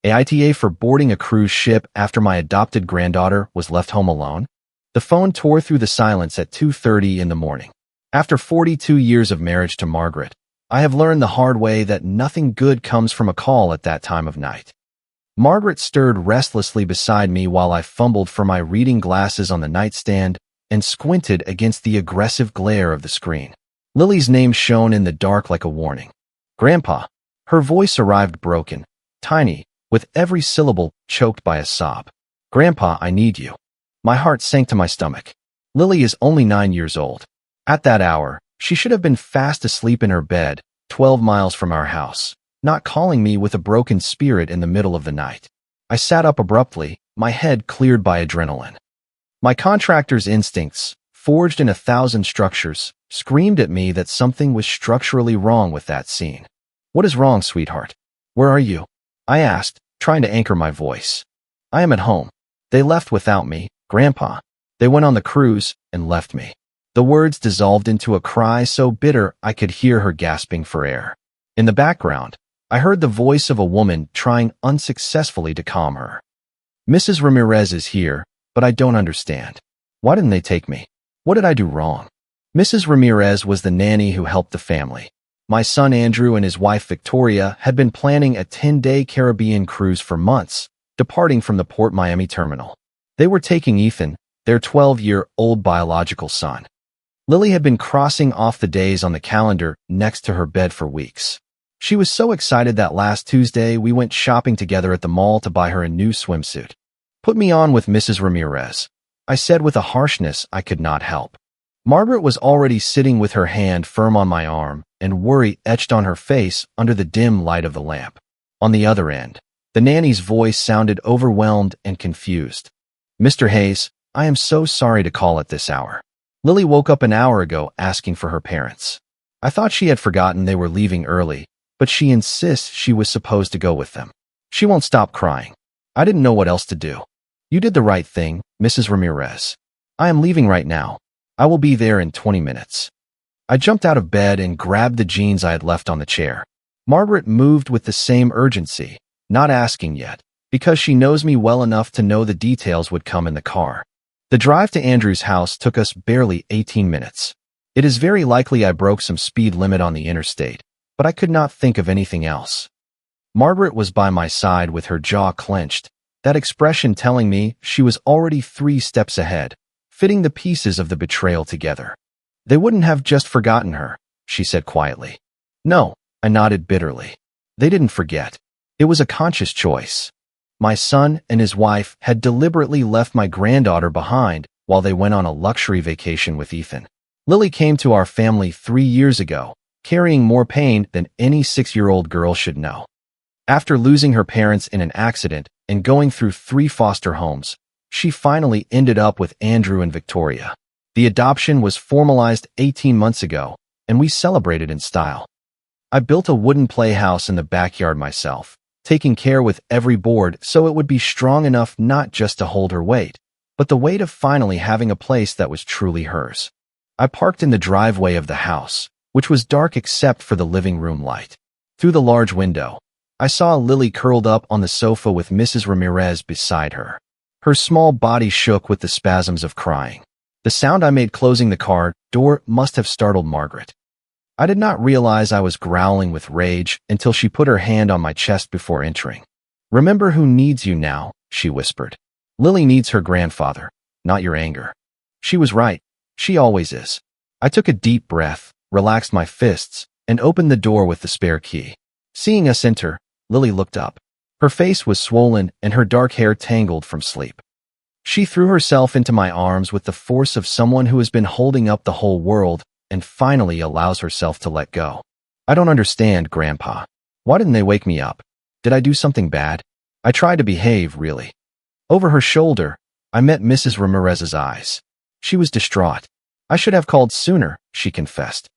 AITA for boarding a cruise ship after my adopted granddaughter was left home alone? The phone tore through the silence at 2:30 in the morning. After 42 years of marriage to Margaret, I have learned the hard way that nothing good comes from a call at that time of night. Margaret stirred restlessly beside me while I fumbled for my reading glasses on the nightstand and squinted against the aggressive glare of the screen. Lily's name shone in the dark like a warning. "Grandpa." Her voice arrived broken, tiny, with every syllable choked by a sob. "Grandpa, I need you." My heart sank to my stomach. Lily is only 9 years old. At that hour, she should have been fast asleep in her bed, 12 miles from our house, not calling me with a broken spirit in the middle of the night. I sat up abruptly, my head cleared by adrenaline. My contractor's instincts, forged in 1,000 structures, screamed at me that something was structurally wrong with that scene. "What is wrong, sweetheart? Where are you?" I asked, trying to anchor my voice. "I am at home. They left without me, Grandpa. They went on the cruise and left me." The words dissolved into a cry so bitter I could hear her gasping for air. In the background, I heard the voice of a woman trying unsuccessfully to calm her. "Mrs. Ramirez is here, but I don't understand. Why didn't they take me? What did I do wrong?" Mrs. Ramirez was the nanny who helped the family. My son Andrew and his wife Victoria had been planning a 10-day Caribbean cruise for months, departing from the Port Miami terminal. They were taking Ethan, their 12-year-old biological son. Lily had been crossing off the days on the calendar next to her bed for weeks. She was so excited that last Tuesday we went shopping together at the mall to buy her a new swimsuit. "Put me on with Mrs. Ramirez," I said with a harshness I could not help. Margaret was already sitting with her hand firm on my arm and worry etched on her face under the dim light of the lamp. On the other end, the nanny's voice sounded overwhelmed and confused. "Mr. Hayes, I am so sorry to call at this hour. Lily woke up an hour ago asking for her parents. I thought she had forgotten they were leaving early, but she insists she was supposed to go with them. She won't stop crying. I didn't know what else to do." "You did the right thing, Mrs. Ramirez. I am leaving right now. I will be there in 20 minutes. I jumped out of bed and grabbed the jeans I had left on the chair. Margaret moved with the same urgency, not asking yet, because she knows me well enough to know the details would come in the car. The drive to Andrew's house took us barely 18 minutes. It is very likely I broke some speed limit on the interstate, but I could not think of anything else. Margaret was by my side with her jaw clenched, that expression telling me she was already 3 steps ahead, fitting the pieces of the betrayal together. "They wouldn't have just forgotten her," she said quietly. "No," I nodded bitterly. "They didn't forget. It was a conscious choice. My son and his wife had deliberately left my granddaughter behind while they went on a luxury vacation with Ethan. Lily came to our family 3 years ago, carrying more pain than any 6-year-old girl should know. After losing her parents in an accident and going through 3 foster homes, she finally ended up with Andrew and Victoria. The adoption was formalized 18 months ago, and we celebrated in style. I built a wooden playhouse in the backyard myself, taking care with every board so it would be strong enough not just to hold her weight, but the weight of finally having a place that was truly hers. I parked in the driveway of the house, which was dark except for the living room light. Through the large window, I saw Lily curled up on the sofa with Mrs. Ramirez beside her. Her small body shook with the spasms of crying. The sound I made closing the car door must have startled Margaret. I did not realize I was growling with rage until she put her hand on my chest before entering. "Remember who needs you now," she whispered. "Lily needs her grandfather, not your anger." She was right. She always is. I took a deep breath, relaxed my fists, and opened the door with the spare key. Seeing us enter, Lily looked up. Her face was swollen and her dark hair tangled from sleep. She threw herself into my arms with the force of someone who has been holding up the whole world and finally allows herself to let go. "I don't understand, Grandpa. Why didn't they wake me up? Did I do something bad?" I tried to behave, really. Over her shoulder, I met Mrs. Ramirez's eyes. She was distraught. "I should have called sooner," she confessed.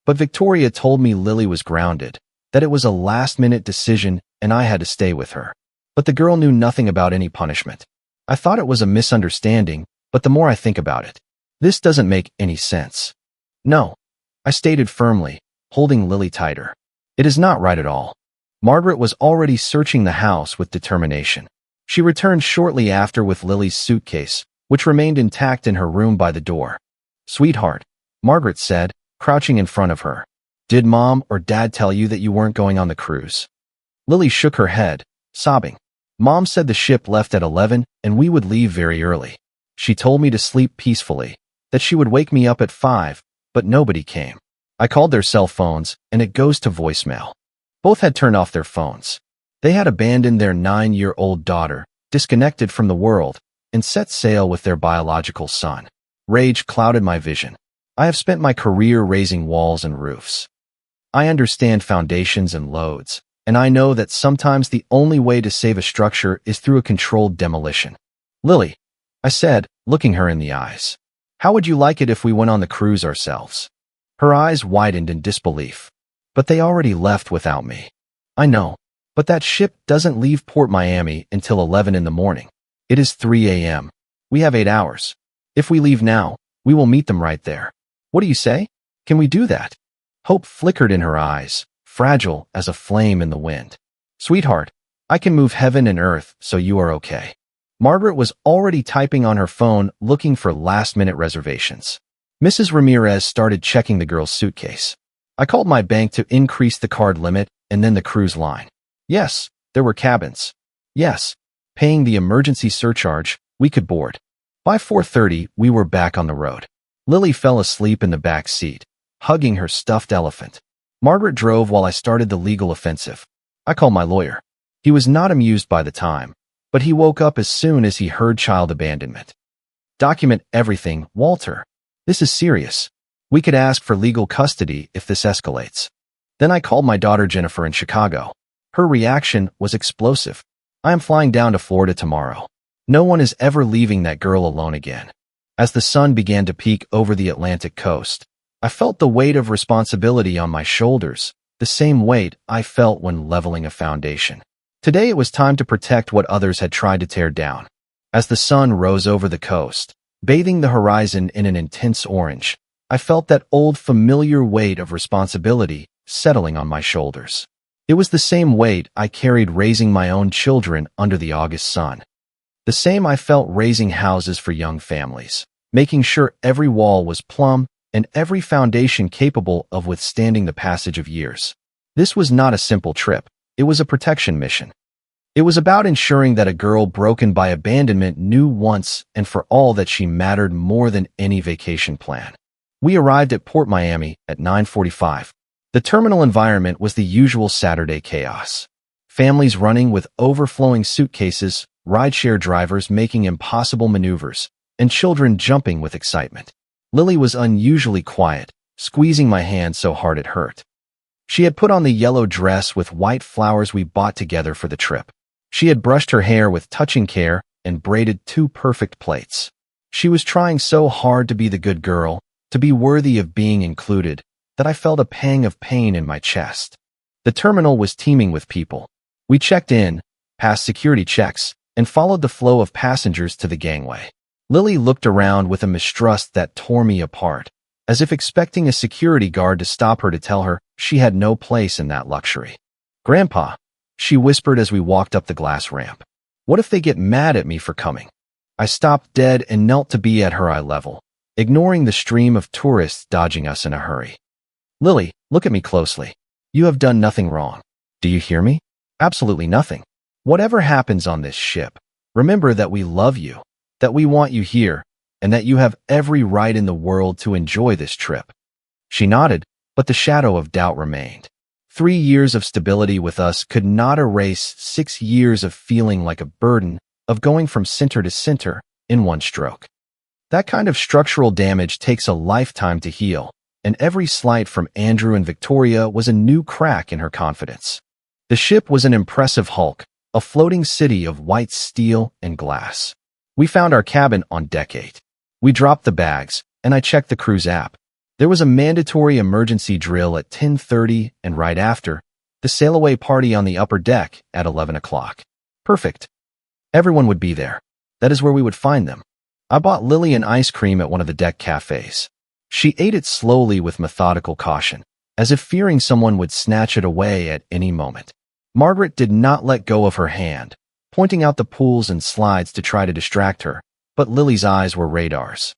But Victoria told me Lily was grounded, that it was a last-minute decision and I had to stay with her. But the girl knew nothing about any punishment. I thought it was a misunderstanding, but the more I think about it, this doesn't make any sense. "No," I stated firmly, holding Lily tighter. "It is not right at all. Margaret was already searching the house with determination. She returned shortly after with Lily's suitcase, which remained intact in her room by the door. "Sweetheart," Margaret said, crouching in front of her. "Did Mom or Dad tell you that you weren't going on the cruise?" Lily shook her head, sobbing. "Mom said the ship left at 11 and we would leave very early. She told me to sleep peacefully, that she would wake me up at 5, but nobody came. I called their cell phones and it goes to voicemail." Both had turned off their phones. They had abandoned their 9-year-old daughter, disconnected from the world, and set sail with their biological son. Rage clouded my vision. I have spent my career raising walls and roofs. I understand foundations and loads, and I know that sometimes the only way to save a structure is through a controlled demolition. "Lily," I said, looking her in the eyes, "how would you like it if we went on the cruise ourselves?" Her eyes widened in disbelief. "But they already left without me." "I know, but that ship doesn't leave Port Miami until 11 in the morning. It is 3 a.m. We have 8 hours. If we leave now, we will meet them right there. What do you say? Can we do that?" Hope flickered in her eyes, fragile as a flame in the wind. "Sweetheart, I can move heaven and earth so you are okay." Margaret was already typing on her phone looking for last-minute reservations. Mrs. Ramirez started checking the girl's suitcase. "I called my bank to increase the card limit and then the cruise line. Yes, there were cabins. Yes, paying the emergency surcharge, we could board." By 4:30, we were back on the road. Lily fell asleep in the back seat, hugging her stuffed elephant. Margaret drove while I started the legal offensive. I called my lawyer. He was not amused by the time, but he woke up as soon as he heard child abandonment. "Document everything, Walter. This is serious. We could ask for legal custody if this escalates." Then I called my daughter Jennifer in Chicago. Her reaction was explosive. "I am flying down to Florida tomorrow. No one is ever leaving that girl alone again." As the sun began to peek over the Atlantic coast, I felt the weight of responsibility on my shoulders, the same weight I felt when leveling a foundation. Today it was time to protect what others had tried to tear down. As the sun rose over the coast, bathing the horizon in an intense orange, I felt that old familiar weight of responsibility settling on my shoulders. It was the same weight I carried raising my own children under the August sun. The same I felt raising houses for young families, making sure every wall was plumb and every foundation capable of withstanding the passage of years. This was not a simple trip. It was a protection mission. It was about ensuring that a girl broken by abandonment knew once and for all that she mattered more than any vacation plan. We arrived at Port Miami at 9:45. The terminal environment was the usual Saturday chaos. Families running with overflowing suitcases, rideshare drivers making impossible maneuvers, and children jumping with excitement. Lily was unusually quiet, squeezing my hand so hard it hurt. She had put on the yellow dress with white flowers we bought together for the trip. She had brushed her hair with touching care and braided 2 perfect plaits. She was trying so hard to be the good girl, to be worthy of being included, that I felt a pang of pain in my chest. The terminal was teeming with people. We checked in, passed security checks, and followed the flow of passengers to the gangway. Lily looked around with a mistrust that tore me apart, as if expecting a security guard to stop her to tell her she had no place in that luxury. "Grandpa," she whispered as we walked up the glass ramp. "What if they get mad at me for coming?" I stopped dead and knelt to be at her eye level, ignoring the stream of tourists dodging us in a hurry. "Lily, look at me closely. You have done nothing wrong. Do you hear me? Absolutely nothing. Whatever happens on this ship, remember that we love you, that we want you here, and that you have every right in the world to enjoy this trip." She nodded, but the shadow of doubt remained. 3 years of stability with us could not erase 6 years of feeling like a burden, of going from center to center in one stroke. That kind of structural damage takes a lifetime to heal, and every slight from Andrew and Victoria was a new crack in her confidence. The ship was an impressive hulk, a floating city of white steel and glass. We found our cabin on deck 8. We dropped the bags, and I checked the cruise app. There was a mandatory emergency drill at 10:30, and right after, the sail-away party on the upper deck at 11 o'clock. Perfect. Everyone would be there. That is where we would find them. I bought Lily an ice cream at one of the deck cafes. She ate it slowly with methodical caution, as if fearing someone would snatch it away at any moment. Margaret did not let go of her hand, pointing out the pools and slides to try to distract her, but Lily's eyes were radars.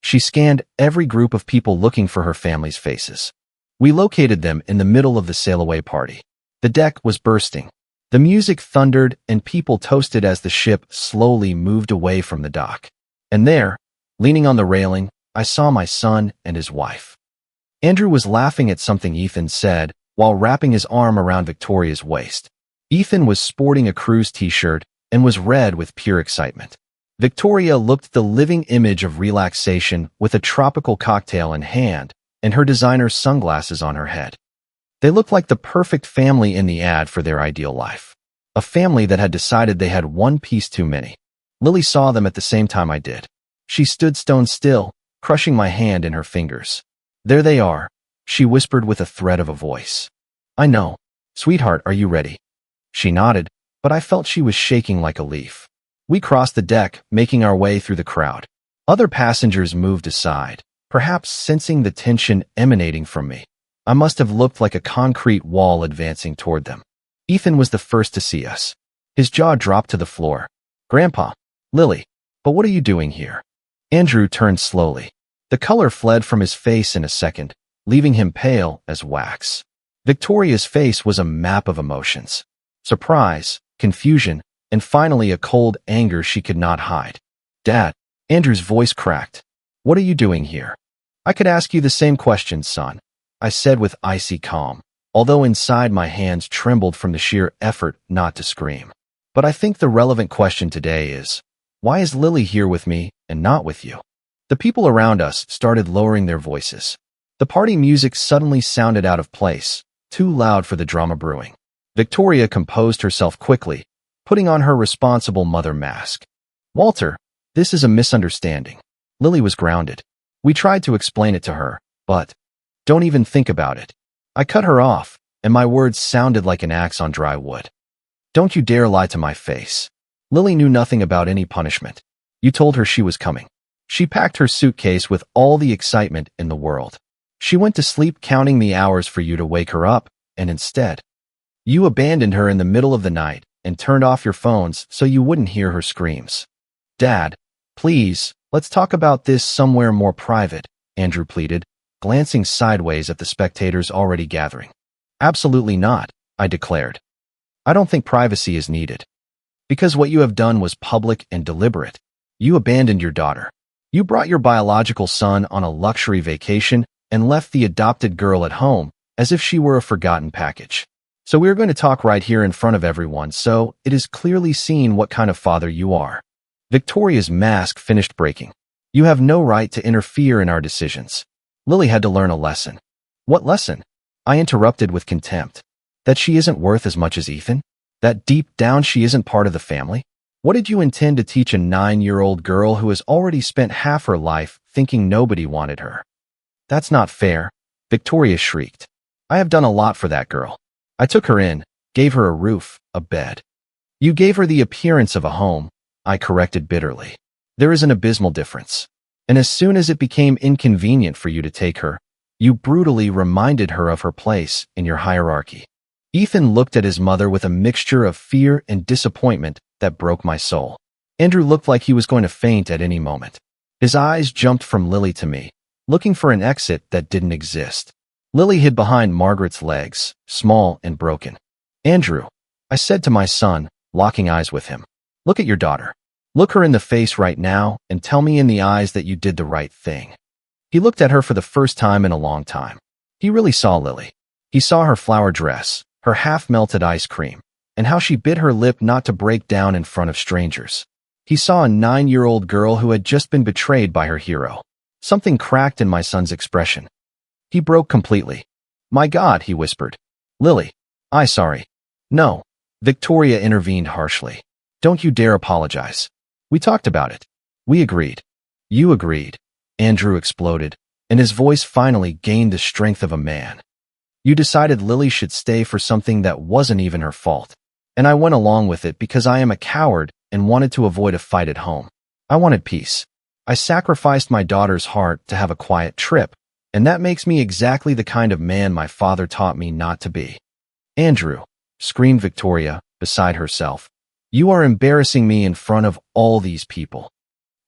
She scanned every group of people looking for her family's faces. We located them in the middle of the sail-away party. The deck was bursting. The music thundered and people toasted as the ship slowly moved away from the dock. And there, leaning on the railing, I saw my son and his wife. Andrew was laughing at something Ethan said while wrapping his arm around Victoria's waist. Ethan was sporting a cruise t-shirt and was red with pure excitement. Victoria looked the living image of relaxation with a tropical cocktail in hand and her designer sunglasses on her head. They looked like the perfect family in the ad for their ideal life. A family that had decided they had one piece too many. Lily saw them at the same time I did. She stood stone still, crushing my hand in her fingers. "There they are," she whispered with a thread of a voice. "I know. Sweetheart, are you ready?" She nodded, but I felt she was shaking like a leaf. We crossed the deck, making our way through the crowd. Other passengers moved aside, perhaps sensing the tension emanating from me. I must have looked like a concrete wall advancing toward them. Ethan was the first to see us. His jaw dropped to the floor. "Grandpa." "Lily, but what are you doing here?" Andrew turned slowly. The color fled from his face in a second, leaving him pale as wax. Victoria's face was a map of emotions. Surprise, confusion, and finally a cold anger she could not hide. "Dad," Andrew's voice cracked. "What are you doing here?" "I could ask you the same question, son," I said with icy calm, although inside my hands trembled from the sheer effort not to scream. "But I think the relevant question today is, why is Lily here with me and not with you?" The people around us started lowering their voices. The party music suddenly sounded out of place, too loud for the drama brewing. Victoria composed herself quickly, putting on her responsible mother mask. "Walter, this is a misunderstanding." Lily was grounded. We tried to explain it to her, but don't even think about it. I cut her off, and my words sounded like an axe on dry wood. "Don't you dare lie to my face. Lily knew nothing about any punishment. You told her she was coming. She packed her suitcase with all the excitement in the world. She went to sleep counting the hours for you to wake her up, and instead, you abandoned her in the middle of the night and turned off your phones so you wouldn't hear her screams." "Dad, please, let's talk about this somewhere more private," Andrew pleaded, glancing sideways at the spectators already gathering. "Absolutely not," I declared. "I don't think privacy is needed. Because what you have done was public and deliberate. You abandoned your daughter. You brought your biological son on a luxury vacation and left the adopted girl at home as if she were a forgotten package. So we're going to talk right here in front of everyone so it is clearly seen what kind of father you are." Victoria's mask finished breaking. "You have no right to interfere in our decisions." Lily had to learn a lesson. "What lesson?" I interrupted with contempt. "That she isn't worth as much as Ethan? That deep down she isn't part of the family? What did you intend to teach a 9-year-old girl who has already spent half her life thinking nobody wanted her?" "That's not fair," Victoria shrieked. "I have done a lot for that girl. I took her in, gave her a roof, a bed. You gave her the appearance of a home," I corrected bitterly. "There is an abysmal difference. And as soon as it became inconvenient for you to take her, you brutally reminded her of her place in your hierarchy." Ethan looked at his mother with a mixture of fear and disappointment that broke my soul. Andrew looked like he was going to faint at any moment. His eyes jumped from Lily to me, looking for an exit that didn't exist. Lily hid behind Margaret's legs, small and broken. "Andrew," I said to my son, locking eyes with him, "look at your daughter. Look her in the face right now and tell me in the eyes that you did the right thing." He looked at her for the first time in a long time. He really saw Lily. He saw her flower dress, her half-melted ice cream, and how she bit her lip not to break down in front of strangers. He saw a 9-year-old girl who had just been betrayed by her hero. Something cracked in my son's expression. He broke completely. "My God," he whispered. "Lily, sorry." "No," Victoria intervened harshly. "Don't you dare apologize. We talked about it. We agreed." "You agreed," Andrew exploded, and his voice finally gained the strength of a man. "You decided Lily should stay for something that wasn't even her fault. And I went along with it because I am a coward and wanted to avoid a fight at home. I wanted peace. I sacrificed my daughter's heart to have a quiet trip, and that makes me exactly the kind of man my father taught me not to be." "Andrew, screamed Victoria, beside herself. "You are embarrassing me in front of all these people."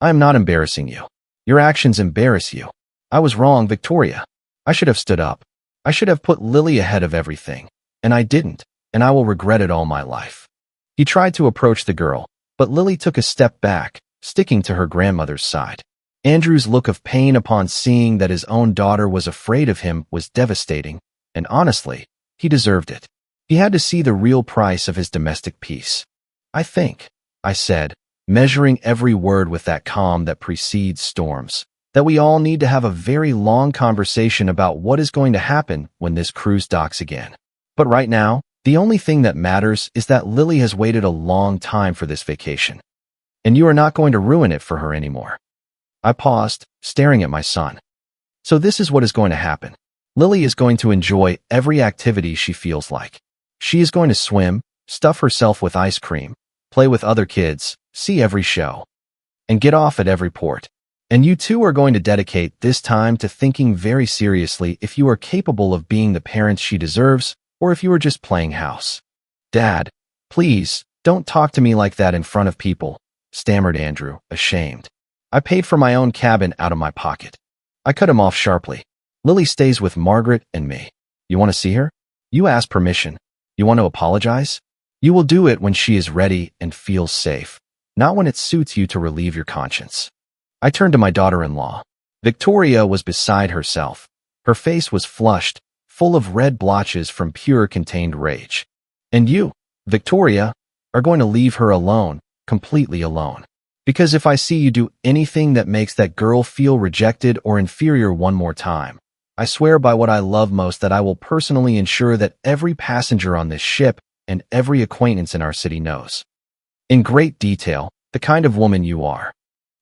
"I am not embarrassing you. Your actions embarrass you." "I was wrong, Victoria. I should have stood up. I should have put Lily ahead of everything. And I didn't, and I will regret it all my life." He tried to approach the girl, but Lily took a step back, sticking to her grandmother's side. Andrew's look of pain upon seeing that his own daughter was afraid of him was devastating, and honestly, he deserved it. He had to see the real price of his domestic peace. "I think," I said, measuring every word with that calm that precedes storms, "that we all need to have a very long conversation about what is going to happen when this cruise docks again. But right now, the only thing that matters is that Lily has waited a long time for this vacation. And you are not going to ruin it for her anymore." I paused, staring at my son. "So this is what is going to happen. Lily is going to enjoy every activity she feels like. She is going to swim, stuff herself with ice cream, play with other kids, see every show, and get off at every port. And you two are going to dedicate this time to thinking very seriously if you are capable of being the parents she deserves or if you are just playing house." "Dad, please, don't talk to me like that in front of people," stammered Andrew, ashamed. "I paid for my own cabin out of my pocket." I cut him off sharply. "Lily stays with Margaret and me. You want to see her? You asked permission. You want to apologize? You will do it when she is ready and feels safe, not when it suits you to relieve your conscience." I turned to my daughter-in-law. Victoria was beside herself. Her face was flushed, full of red blotches from pure contained rage. "And you, Victoria, are going to leave her alone, completely alone. Because if I see you do anything that makes that girl feel rejected or inferior one more time, I swear by what I love most that I will personally ensure that every passenger on this ship and every acquaintance in our city knows, in great detail, the kind of woman you are."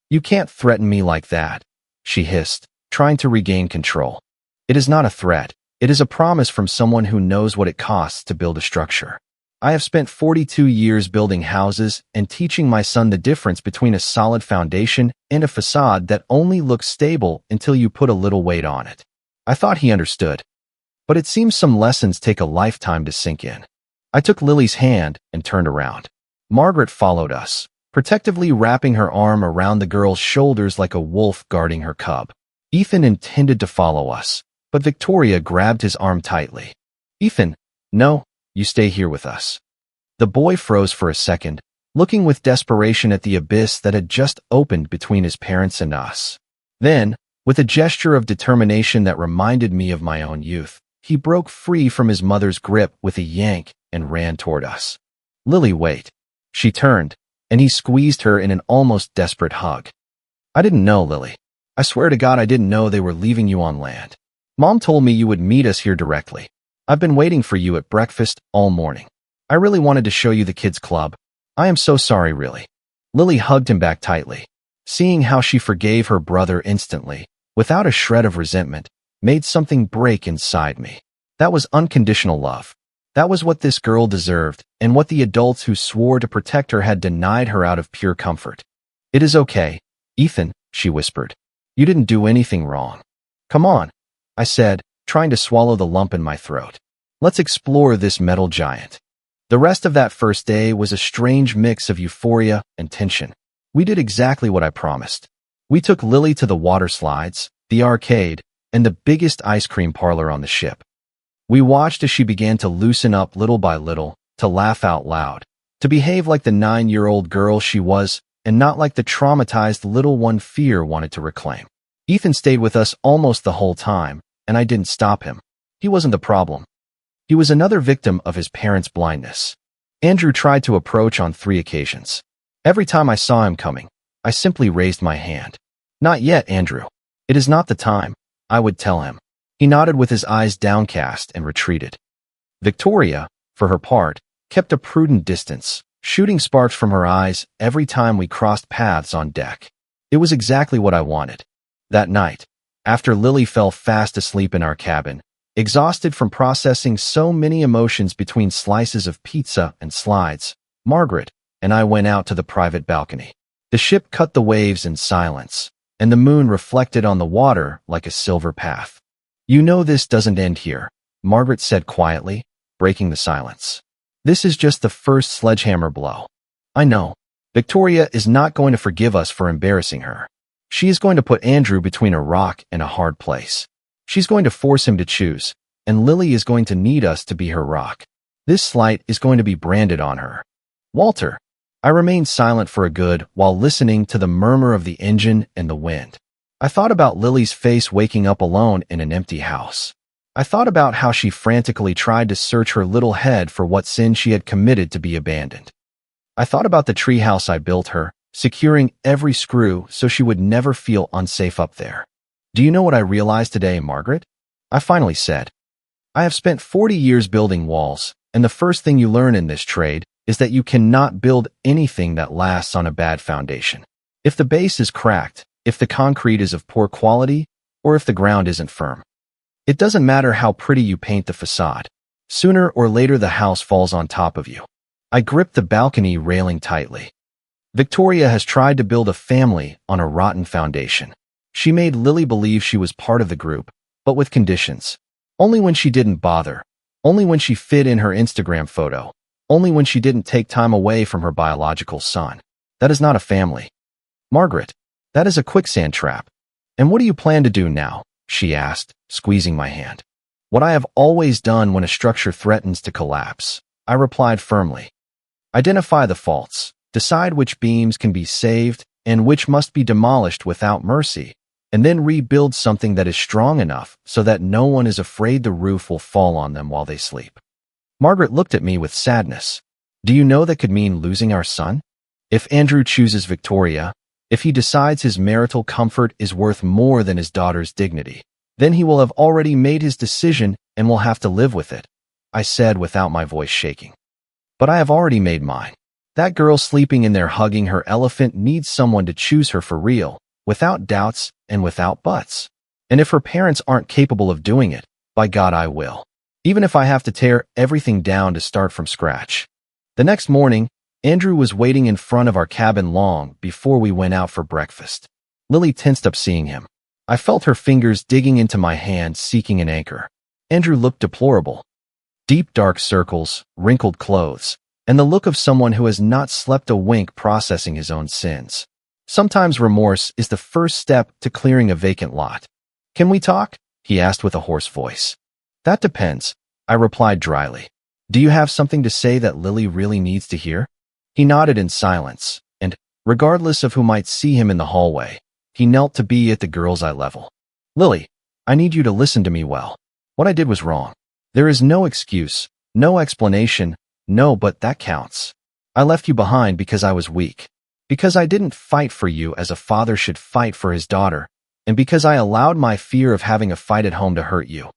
"You can't threaten me like that," she hissed, trying to regain control. "It is not a threat. It is a promise from someone who knows what it costs to build a structure. I have spent 42 years building houses and teaching my son the difference between a solid foundation and a facade that only looks stable until you put a little weight on it." I thought he understood, but it seems some lessons take a lifetime to sink in. I took Lily's hand and turned around. Margaret followed us, protectively wrapping her arm around the girl's shoulders like a wolf guarding her cub. Ethan intended to follow us, but Victoria grabbed his arm tightly. "Ethan, no, you stay here with us." The boy froze for a second, looking with desperation at the abyss that had just opened between his parents and us. Then, with a gesture of determination that reminded me of my own youth, he broke free from his mother's grip with a yank and ran toward us. "Lily, wait." She turned, and he squeezed her in an almost desperate hug. "I didn't know, Lily. I swear to God I didn't know they were leaving you on land. Mom told me you would meet us here directly. I've been waiting for you at breakfast all morning. I really wanted to show you the kids' club. I am so sorry, really." Lily hugged him back tightly. Seeing how she forgave her brother instantly, without a shred of resentment, made something break inside me. That was unconditional love. That was what this girl deserved, and what the adults who swore to protect her had denied her out of pure comfort. "It is okay, Ethan," she whispered. "You didn't do anything wrong. Come on," I said, trying to swallow the lump in my throat. "Let's explore this metal giant." The rest of that first day was a strange mix of euphoria and tension. We did exactly what I promised. We took Lily to the water slides, the arcade, and the biggest ice cream parlor on the ship. We watched as she began to loosen up little by little, to laugh out loud, to behave like the 9-year-old girl she was, and not like the traumatized little one fear wanted to reclaim. Ethan stayed with us almost the whole time, and I didn't stop him. He wasn't the problem. He was another victim of his parents' blindness. Andrew tried to approach on 3 occasions. Every time I saw him coming, I simply raised my hand. "Not yet, Andrew. It is not the time," I would tell him. He nodded with his eyes downcast and retreated. Victoria, for her part, kept a prudent distance, shooting sparks from her eyes every time we crossed paths on deck. It was exactly what I wanted. That night, after Lily fell fast asleep in our cabin, exhausted from processing so many emotions between slices of pizza and slides, Margaret and I went out to the private balcony. The ship cut the waves in silence, and the moon reflected on the water like a silver path. "You know this doesn't end here," Margaret said quietly, breaking the silence. This is just the first sledgehammer blow. I know. Victoria is not going to forgive us for embarrassing her. She is going to put Andrew between a rock and a hard place. She's going to force him to choose, and Lily is going to need us to be her rock. This slight is going to be branded on her. Walter. I remained silent for a good while listening to the murmur of the engine and the wind. I thought about Lily's face waking up alone in an empty house. I thought about how she frantically tried to search her little head for what sin she had committed to be abandoned. I thought about the treehouse I built her, securing every screw so she would never feel unsafe up there. Do you know what I realized today, Margaret? I finally said. I have spent 40 years building walls, and the first thing you learn in this trade is that you cannot build anything that lasts on a bad foundation. If the base is cracked, if the concrete is of poor quality, or if the ground isn't firm. It doesn't matter how pretty you paint the facade. Sooner or later the house falls on top of you. I gripped the balcony railing tightly. Victoria has tried to build a family on a rotten foundation. She made Lily believe she was part of the group, but with conditions. Only when she didn't bother. Only when she fit in her Instagram photo. Only when she didn't take time away from her biological son. That is not a family. Margaret, that is a quicksand trap. And what do you plan to do now? She asked, squeezing my hand. What I have always done when a structure threatens to collapse, I replied firmly. Identify the faults, decide which beams can be saved and which must be demolished without mercy, and then rebuild something that is strong enough so that no one is afraid the roof will fall on them while they sleep. Margaret looked at me with sadness. Do you know that could mean losing our son? If Andrew chooses Victoria, if he decides his marital comfort is worth more than his daughter's dignity, then he will have already made his decision and will have to live with it, I said without my voice shaking. But I have already made mine. That girl sleeping in there hugging her elephant needs someone to choose her for real, without doubts and without buts. And if her parents aren't capable of doing it, by God I will. Even if I have to tear everything down to start from scratch. The next morning, Andrew was waiting in front of our cabin long before we went out for breakfast. Lily tensed up seeing him. I felt her fingers digging into my hand seeking an anchor. Andrew looked deplorable. Deep dark circles, wrinkled clothes, and the look of someone who has not slept a wink processing his own sins. Sometimes remorse is the first step to clearing a vacant lot. Can we talk? He asked with a hoarse voice. That depends, I replied dryly. Do you have something to say that Lily really needs to hear? He nodded in silence, and, regardless of who might see him in the hallway, he knelt to be at the girl's eye level. Lily, I need you to listen to me well. What I did was wrong. There is no excuse, no explanation, no but that counts. I left you behind because I was weak. Because I didn't fight for you as a father should fight for his daughter, and because I allowed my fear of having a fight at home to hurt you.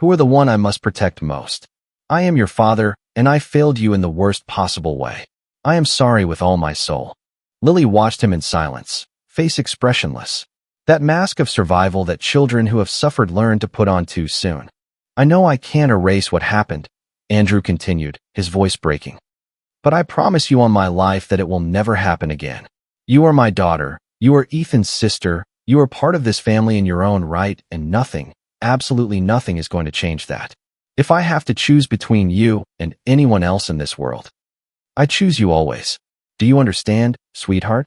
Who are the one I must protect most? I am your father, and I failed you in the worst possible way. I am sorry with all my soul. Lily watched him in silence, face expressionless. That mask of survival that children who have suffered learn to put on too soon. I know I can't erase what happened, Andrew continued, his voice breaking. But I promise you on my life that it will never happen again. You are my daughter, you are Ethan's sister, you are part of this family in your own right, and nothing, absolutely nothing is going to change that. If I have to choose between you and anyone else in this world, I choose you always. Do you understand, sweetheart?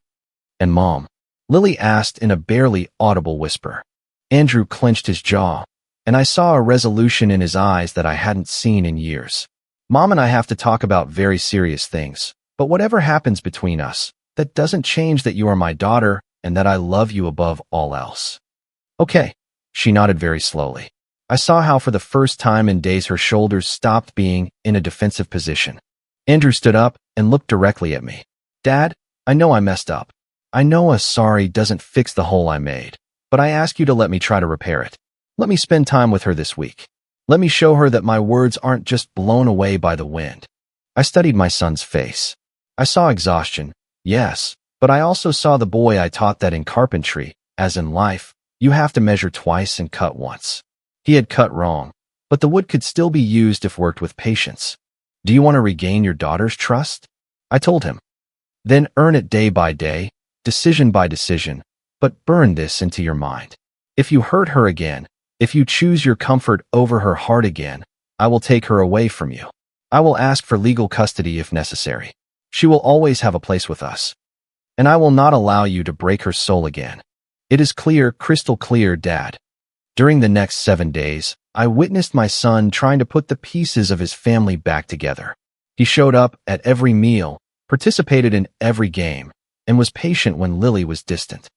And Mom? Lily asked in a barely audible whisper. Andrew clenched his jaw, and I saw a resolution in his eyes that I hadn't seen in years. Mom and I have to talk about very serious things, but whatever happens between us, that doesn't change that you are my daughter and that I love you above all else. Okay, she nodded very slowly. I saw how for the first time in days her shoulders stopped being in a defensive position. Andrew stood up and looked directly at me. Dad, I know I messed up. I know a sorry doesn't fix the hole I made, but I ask you to let me try to repair it. Let me spend time with her this week. Let me show her that my words aren't just blown away by the wind. I studied my son's face. I saw exhaustion, yes, but I also saw the boy I taught that in carpentry, as in life, you have to measure twice and cut once. He had cut wrong, but the wood could still be used if worked with patience. Do you want to regain your daughter's trust? I told him. Then earn it day by day, decision by decision, but burn this into your mind. If you hurt her again, if you choose your comfort over her heart again, I will take her away from you. I will ask for legal custody if necessary. She will always have a place with us. And I will not allow you to break her soul again. It is clear, crystal clear, Dad. During the next 7 days, I witnessed my son trying to put the pieces of his family back together. He showed up at every meal, participated in every game, and was patient when Lily was distant.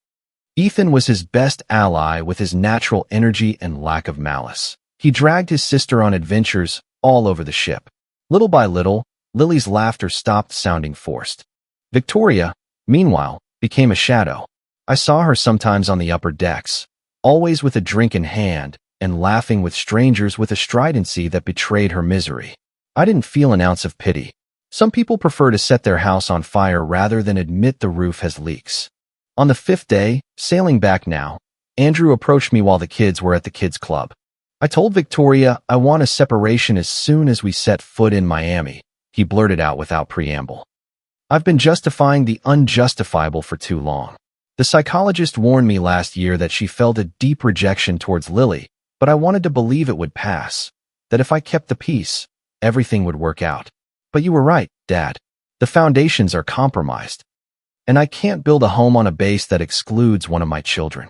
Ethan was his best ally with his natural energy and lack of malice. He dragged his sister on adventures all over the ship. Little by little, Lily's laughter stopped sounding forced. Victoria, meanwhile, became a shadow. I saw her sometimes on the upper decks, always with a drink in hand, and laughing with strangers with a stridency that betrayed her misery. I didn't feel an ounce of pity. Some people prefer to set their house on fire rather than admit the roof has leaks. On the 5th day, sailing back now, Andrew approached me while the kids were at the kids' club. I told Victoria I want a separation as soon as we set foot in Miami, he blurted out without preamble. I've been justifying the unjustifiable for too long. The psychologist warned me last year that she felt a deep rejection towards Lily, but I wanted to believe it would pass, that if I kept the peace, everything would work out. But you were right, Dad. The foundations are compromised. And I can't build a home on a base that excludes one of my children.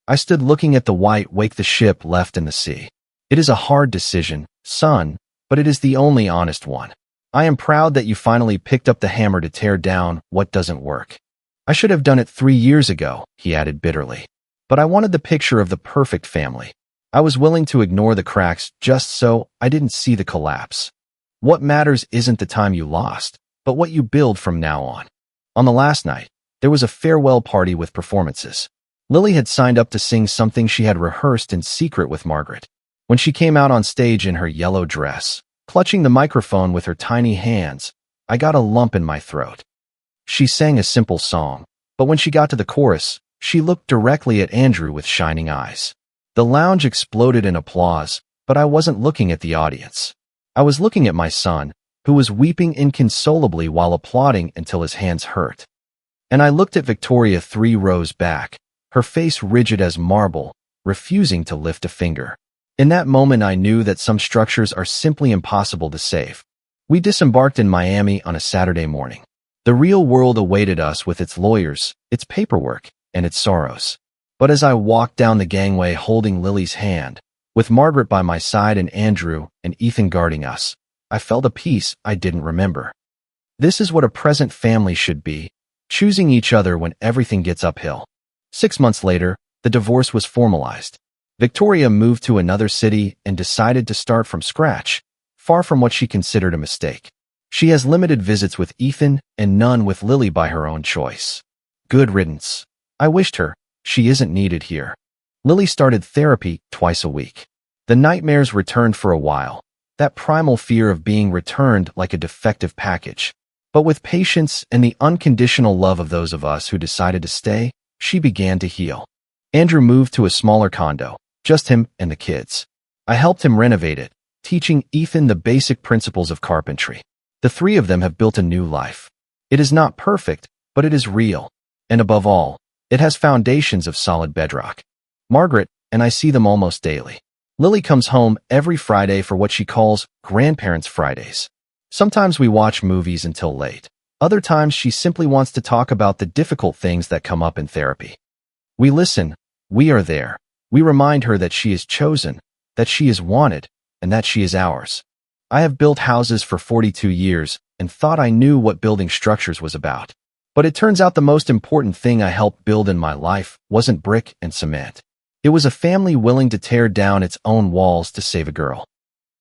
I stood looking at the white wake the ship left in the sea. It is a hard decision, son, but it is the only honest one. I am proud that you finally picked up the hammer to tear down what doesn't work. I should have done it 3 years ago, he added bitterly. But I wanted the picture of the perfect family. I was willing to ignore the cracks just so I didn't see the collapse. What matters isn't the time you lost, but what you build from now on. On the last night, there was a farewell party with performances. Lily had signed up to sing something she had rehearsed in secret with Margaret. When she came out on stage in her yellow dress, clutching the microphone with her tiny hands, I got a lump in my throat. She sang a simple song, but when she got to the chorus, she looked directly at Andrew with shining eyes. The lounge exploded in applause, but I wasn't looking at the audience. I was looking at my son, who was weeping inconsolably while applauding until his hands hurt. And I looked at Victoria 3 rows back, her face rigid as marble, refusing to lift a finger. In that moment I knew that some structures are simply impossible to save. We disembarked in Miami on a Saturday morning. The real world awaited us with its lawyers, its paperwork, and its sorrows. But as I walked down the gangway holding Lily's hand, with Margaret by my side and Andrew and Ethan guarding us, I felt a peace I didn't remember. This is what a present family should be, choosing each other when everything gets uphill. 6 months later, the divorce was formalized. Victoria moved to another city and decided to start from scratch, far from what she considered a mistake. She has limited visits with Ethan and none with Lily by her own choice. Good riddance. I wished her. She isn't needed here. Lily started therapy twice a week. The nightmares returned for a while, that primal fear of being returned like a defective package. But with patience and the unconditional love of those of us who decided to stay, she began to heal. Andrew moved to a smaller condo, just him and the kids. I helped him renovate it, teaching Ethan the basic principles of carpentry. The 3 of them have built a new life. It is not perfect, but it is real. And above all, it has foundations of solid bedrock. Margaret and I see them almost daily. Lily comes home every Friday for what she calls Grandparents' Fridays. Sometimes we watch movies until late. Other times she simply wants to talk about the difficult things that come up in therapy. We listen. We are there. We remind her that she is chosen, that she is wanted, and that she is ours. I have built houses for 42 years and thought I knew what building structures was about. But it turns out the most important thing I helped build in my life wasn't brick and cement. It was a family willing to tear down its own walls to save a girl.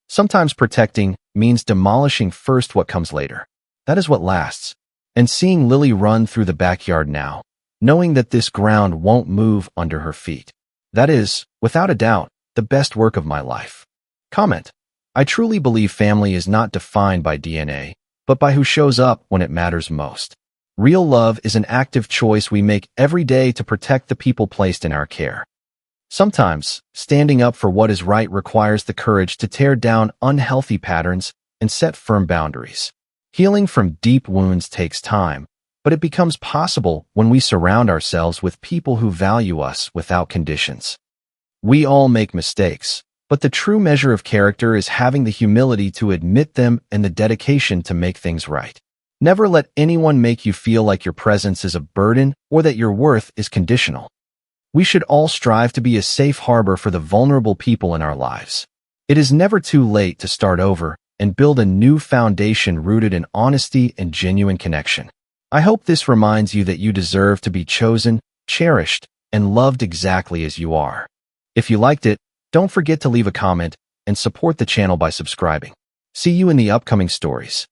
Sometimes protecting means demolishing first what comes later. That is what lasts. And seeing Lily run through the backyard now, knowing that this ground won't move under her feet, that is, without a doubt, the best work of my life. Comment. I truly believe family is not defined by DNA, but by who shows up when it matters most. Real love is an active choice we make every day to protect the people placed in our care. Sometimes, standing up for what is right requires the courage to tear down unhealthy patterns and set firm boundaries. Healing from deep wounds takes time, but it becomes possible when we surround ourselves with people who value us without conditions. We all make mistakes, But the true measure of character is having the humility to admit them and the dedication to make things right. Never let anyone make you feel like your presence is a burden or that your worth is conditional. We should all strive to be a safe harbor for the vulnerable people in our lives. It is never too late to start over and build a new foundation rooted in honesty and genuine connection. I hope this reminds you that you deserve to be chosen, cherished, and loved exactly as you are. If you liked it, don't forget to leave a comment and support the channel by subscribing. See you in the upcoming stories.